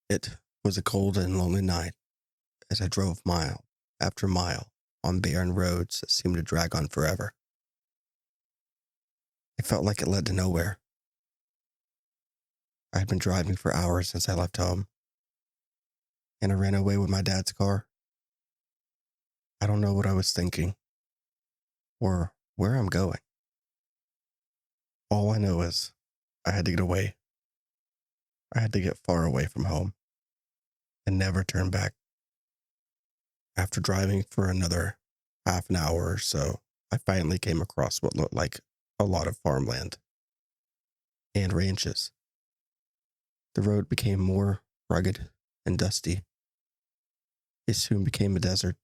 It was a cold and lonely night as I drove mile after mile on barren roads that seemed to drag on forever. It felt like it led to nowhere. I had been driving for hours since I left home, and I ran away with my dad's car. I don't know what I was thinking or where I'm going. All I know is I had to get away. I had to get far away from home and never turn back. After driving for another half an hour or so, I finally came across what looked like a lot of farmland and ranches. The road became more rugged and dusty. It soon became a desert.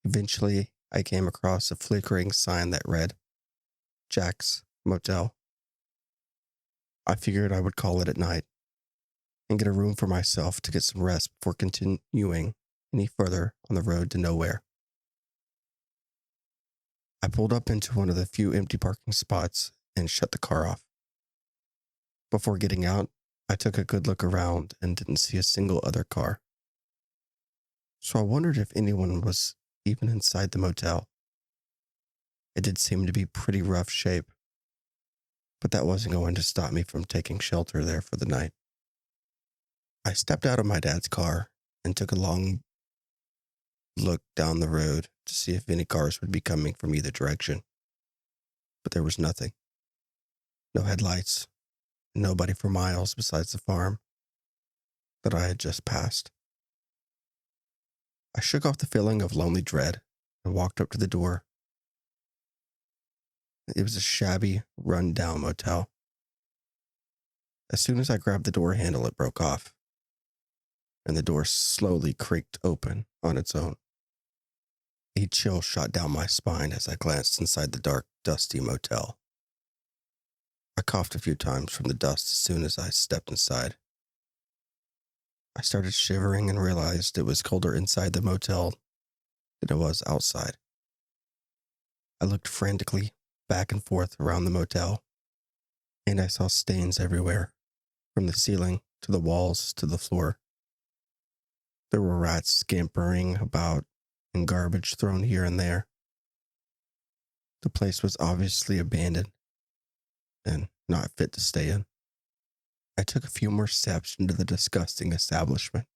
Eventually, I came across a flickering sign that read, Jack's Motel. I figured I would call it at night and get a room for myself to get some rest before continuing any further on the road to nowhere. I pulled up into one of the few empty parking spots and shut the car off. Before getting out, I took a good look around and didn't see a single other car. So I wondered if anyone was even inside the motel. It did seem to be pretty rough shape, but that wasn't going to stop me from taking shelter there for the night. I stepped out of my dad's car and took a long look down the road to see if any cars would be coming from either direction. But there was nothing. No headlights, nobody for miles besides the farm that I had just passed. I shook off the feeling of lonely dread and walked up to the door. It was a shabby, run-down motel. As soon as I grabbed the door handle, it broke off, and the door slowly creaked open on its own. A chill shot down my spine as I glanced inside the dark, dusty motel. I coughed a few times from the dust as soon as I stepped inside. I started shivering and realized it was colder inside the motel than it was outside. I looked frantically back and forth around the motel, and I saw stains everywhere, from the ceiling to the walls to the floor. There were rats scampering about and garbage thrown here and there. The place was obviously abandoned and not fit to stay in. I took a few more steps into the disgusting establishment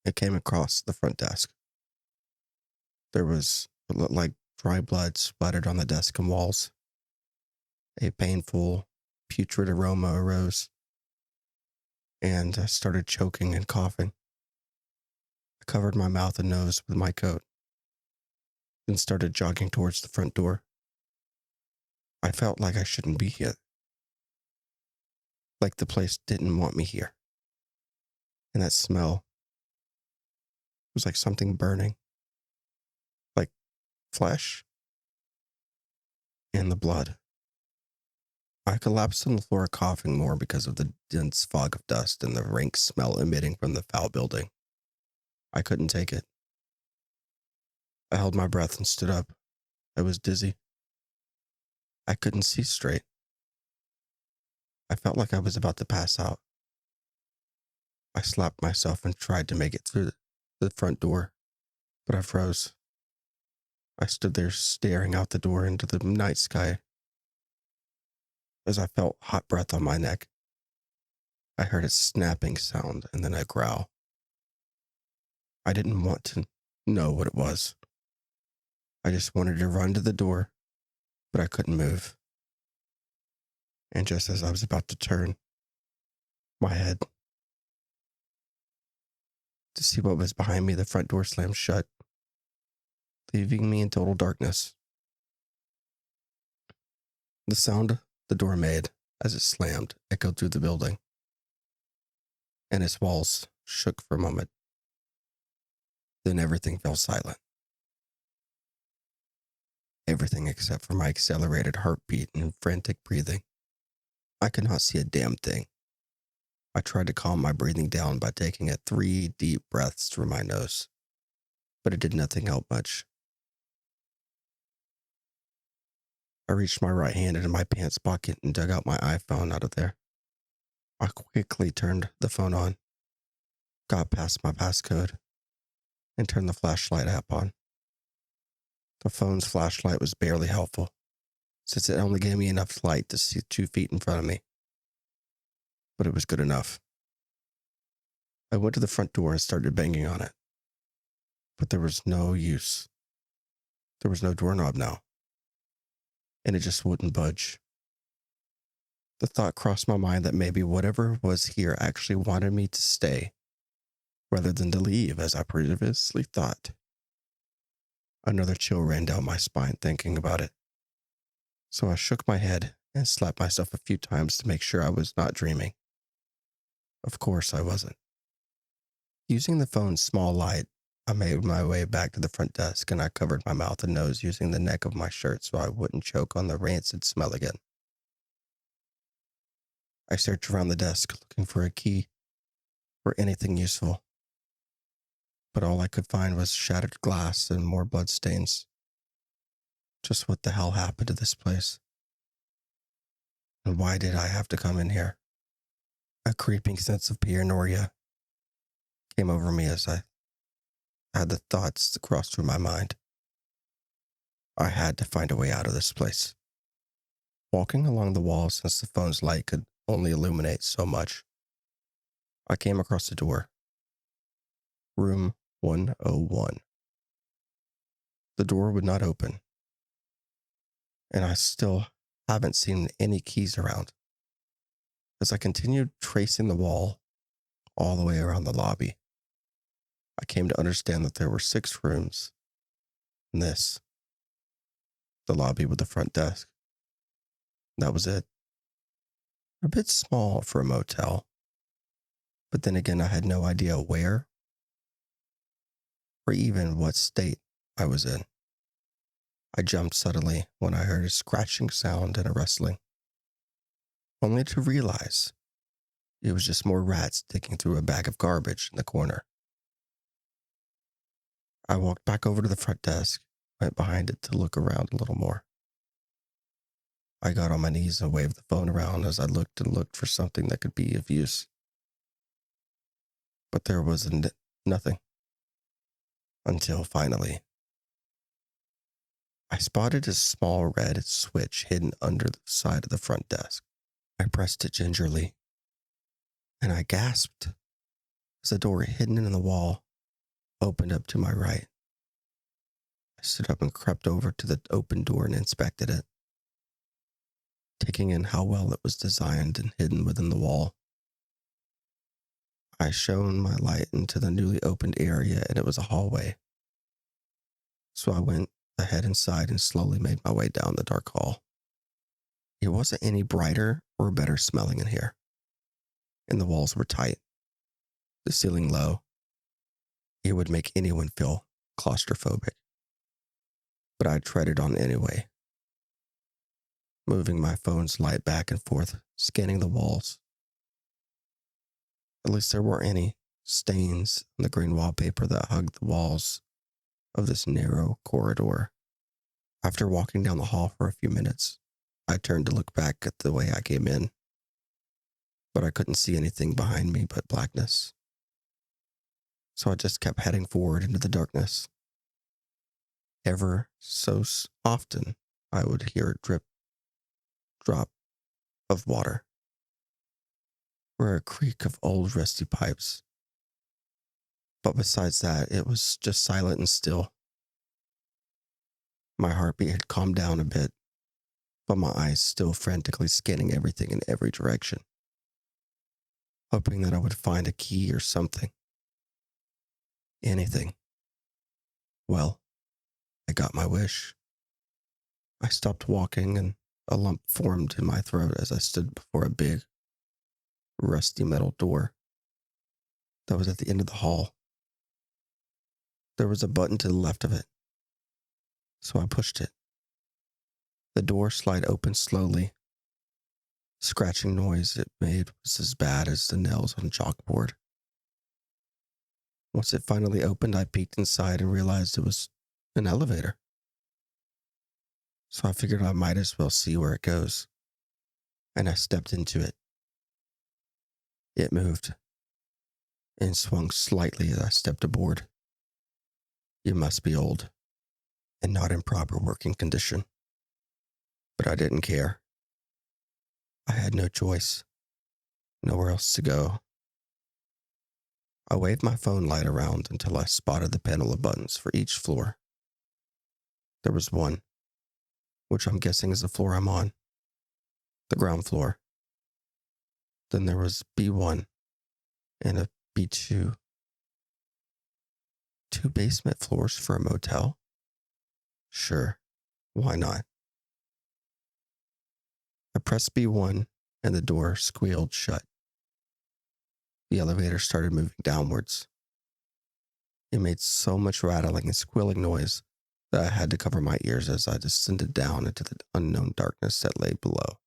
and came across the front desk. There was what looked like dry blood splattered on the desk and walls. A painful, putrid aroma arose, and I started choking and coughing. I covered my mouth and nose with my coat, then started jogging towards the front door. I felt like I shouldn't be here, like the place didn't want me here. And that smell was like something burning, like flesh and the blood. I collapsed on the floor coughing more because of the dense fog of dust and the rank smell emitting from the foul building. I couldn't take it. I held my breath and stood up. I was dizzy. I couldn't see straight. I felt like I was about to pass out. I slapped myself and tried to make it through the front door, but I froze. I stood there staring out the door into the night sky as I felt hot breath on my neck. I heard a snapping sound and then a growl. I didn't want to know what it was. I just wanted to run to the door, but I couldn't move. And just as I was about to turn my head to see what was behind me, the front door slammed shut, leaving me in total darkness. The sound the door made as it slammed echoed through the building, and its walls shook for a moment. Then everything fell silent. Everything except for my accelerated heartbeat and frantic breathing. I could not see a damn thing. I tried to calm my breathing down by taking 3 deep breaths through my nose, but it did nothing help much. I reached my right hand into my pants pocket and dug out my iPhone out of there. I quickly turned the phone on, got past my passcode, and turned the flashlight app on. The phone's flashlight was barely helpful, since it only gave me enough light to see 2 feet in front of me. But it was good enough. I went to the front door and started banging on it. But there was no use. There was no doorknob now. And it just wouldn't budge. The thought crossed my mind that maybe whatever was here actually wanted me to stay, rather than to leave, as I previously thought. Another chill ran down my spine thinking about it. So I shook my head and slapped myself a few times to make sure I was not dreaming. Of course I wasn't. Using the phone's small light, I made my way back to the front desk and I covered my mouth and nose using the neck of my shirt so I wouldn't choke on the rancid smell again. I searched around the desk looking for a key or anything useful, but all I could find was shattered glass and more bloodstains. Just what the hell happened to this place? And why did I have to come in here? A creeping sense of paranoia came over me as I had the thoughts that crossed through my mind. I had to find a way out of this place. Walking along the wall, since the phone's light could only illuminate so much, I came across a door. Room 101. The door would not open, and I still haven't seen any keys around. As I continued tracing the wall all the way around the lobby, I came to understand that there were 6 rooms. And this, the lobby with the front desk. That was it. A bit small for a motel, but then again, I had no idea where or even what state I was in. I jumped suddenly when I heard a scratching sound and a rustling, only to realize it was just more rats digging through a bag of garbage in the corner. I walked back over to the front desk, went behind it to look around a little more. I got on my knees and waved the phone around as I looked and looked for something that could be of use. But there was nothing. Until finally, I spotted a small red switch hidden under the side of the front desk. I pressed it gingerly, and I gasped as a door hidden in the wall opened up to my right. I stood up and crept over to the open door and inspected it, taking in how well it was designed and hidden within the wall. I shone my light into the newly opened area, and it was a hallway. So I went ahead inside and slowly made my way down the dark hall. It wasn't any brighter or better smelling in here, and the walls were tight, the ceiling low. It would make anyone feel claustrophobic. But I treaded on anyway, moving my phone's light back and forth, scanning the walls. At least there weren't any stains on the green wallpaper that hugged the walls of this narrow corridor. After walking down the hall for a few minutes, I turned to look back at the way I came in, but I couldn't see anything behind me but blackness. So I just kept heading forward into the darkness. Ever so often, I would hear a drip, drop of water, or a creak of old rusty pipes. But besides that, it was just silent and still. My heartbeat had calmed down a bit, but my eyes still frantically scanning everything in every direction, hoping that I would find a key or something. Anything. Well, I got my wish. I stopped walking and a lump formed in my throat as I stood before a big, rusty metal door that was at the end of the hall. There was a button to the left of it, so I pushed it. The door slid open slowly. The scratching noise it made was as bad as the nails on a chalkboard. Once it finally opened, I peeked inside and realized it was an elevator. So I figured I might as well see where it goes, and I stepped into it. It moved and swung slightly as I stepped aboard. You must be old and not in proper working condition. But I didn't care. I had no choice, nowhere else to go. I waved my phone light around until I spotted the panel of buttons for each floor. There was one, which I'm guessing is the floor I'm on, the ground floor. Then there was B1 and a B2. 2 basement floors for a motel? Sure, why not? I pressed B1 and the door squealed shut. The elevator started moving downwards. It made so much rattling and squealing noise that I had to cover my ears as I descended down into the unknown darkness that lay below.